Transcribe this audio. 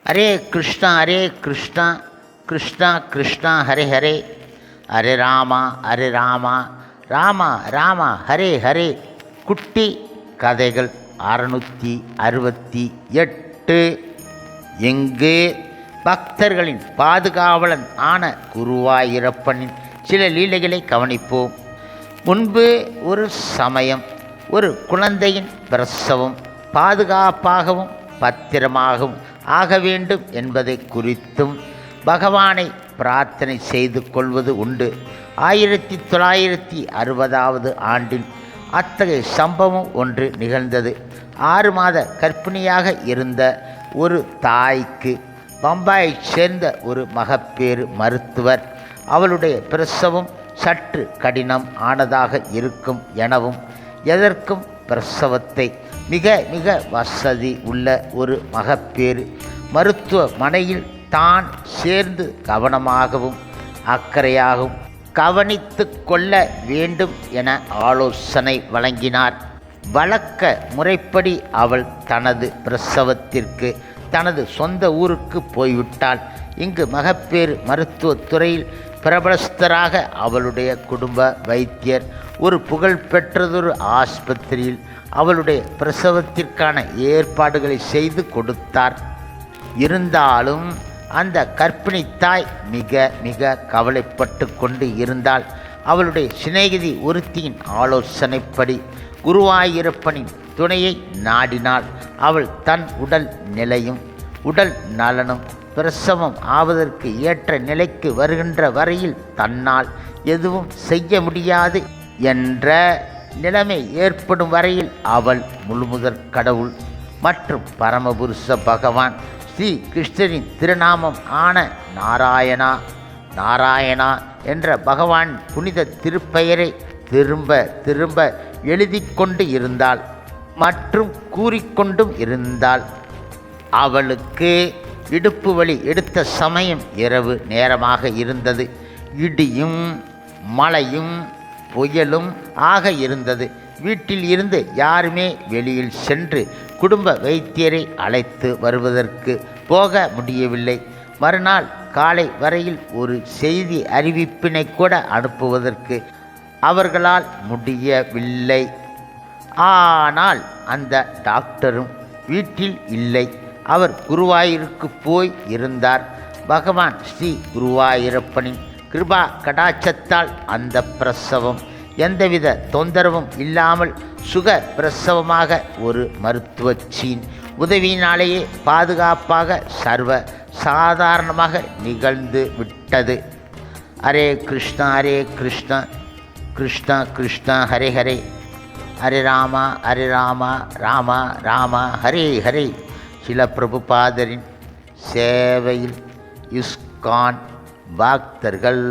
ஹரே கிருஷ்ணா ஹரே கிருஷ்ணா கிருஷ்ணா கிருஷ்ணா ஹரே ஹரே, ஹரே ராமா ஹரே ராமா ராமா ராமா ஹரே ஹரே. குட்டி கதைகள் 668. இங்கு பக்தர்களின் பாதுகாவலன் ஆன குருவாயூரப்பனின் சில லீலைகளை கவனிப்போம். முன்பு ஒரு சமயம் ஒரு குழந்தையின் பிரசவம் பாதுகாப்பாகவும் பத்திரமாகவும் ஆக வேண்டும் என்பதை குறித்தும் பகவானை பிரார்த்தனை செய்து கொள்வது உண்டு. 1960 ஆண்டில் அத்தகைய சம்பவம் ஒன்று நிகழ்ந்தது. 6 மாத கர்ப்பிணியாக இருந்த ஒரு தாய்க்கு பம்பாயைச் சேர்ந்த ஒரு மகப்பேறு மருத்துவர் அவளுடைய பிரசவம் சற்று கடினம் ஆனதாக இருக்கும் எனவும், எதற்கும் பிரசவத்தை மிக மிக வசதி உள்ள ஒரு மகப்பேறு மருத்துவமனையில் தான் சேர்ந்து கவனமாகவும் அக்கறையாகவும் கவனித்து கொள்ள வேண்டும் என ஆலோசனை வழங்கினார். வழக்க முறைப்படி அவள் தனது பிரசவத்திற்கு தனது சொந்த ஊருக்கு போய்விட்டாள். இங்கு மகப்பேறு மருத்துவத்துறையில் பிரபலஸ்தராக அவளுடைய குடும்ப வைத்தியர் ஒரு புகழ்பெற்றதொரு ஆஸ்பத்திரியில் அவளுடைய பிரசவத்திற்கான ஏற்பாடுகளை செய்து கொடுத்தார். இருந்தாலும் அந்த கர்ப்பிணி தாய் மிக மிக கவலைப்பட்டு கொண்டு இருந்தாள். அவளுடைய சிநேகிதி ஒருத்தியின் ஆலோசனைப்படி குருவாயூரப்பனின் துணையை நாடினாள். அவள் தன் உடல் நிலையும் உடல் நலனும் பிரசவம் ஆவதற்கு ஏற்ற நிலைக்கு வருகின்ற வரையில் தன்னால் எதுவும் செய்ய முடியாது என்ற நிலைமை ஏற்படும் வரையில் அவள் முழுமுதற் கடவுள் மற்றும் பரமபுருஷ பகவான் ஸ்ரீ கிருஷ்ணரின் திருநாமம் ஆன நாராயணா நாராயணா என்ற பகவான் புனித திருப்பெயரை திரும்ப திரும்ப எழுதி கொண்டு இருந்தாள் மற்றும் கூறிக்கொண்டும் இருந்தாள். அவளுக்கு இடுப்பு வலி எடுத்த சமயம் இரவு நேரமாக இருந்தது. இடியும் மழையும் புயலும் ஆக இருந்தது. வீட்டில் இருந்து யாருமே வெளியில் சென்று குடும்ப வைத்தியரை அழைத்து வருவதற்கு போக முடியவில்லை. மறுநாள் காலை வரையில் ஒரு செய்தி அறிவிப்பினை கூட அனுப்புவதற்கு அவர்களால் முடியவில்லை. ஆனால் அந்த டாக்டரும் வீட்டில் இல்லை. அவர் குருவாயூருக்கு போய் இருந்தார். பகவான் ஸ்ரீ குருவாயூரப்பனின் கிருபா கடாட்சத்தால் அந்த பிரசவம் எந்தவித தொந்தரவும் இல்லாமல் சுக பிரசவமாக ஒரு மருத்துவச்சியின் உதவியினாலேயே பாதுகாப்பாக சர்வ சாதாரணமாக நிகழ்ந்து விட்டது. ஹரே கிருஷ்ணா ஹரே கிருஷ்ணா கிருஷ்ணா கிருஷ்ணா ஹரே ஹரே, ஹரே ராமா ராமா ராமா ஹரே ஹரே. சில பிரபுபாதரின் சேவையில் இஸ்கான் பக்தர்கள்.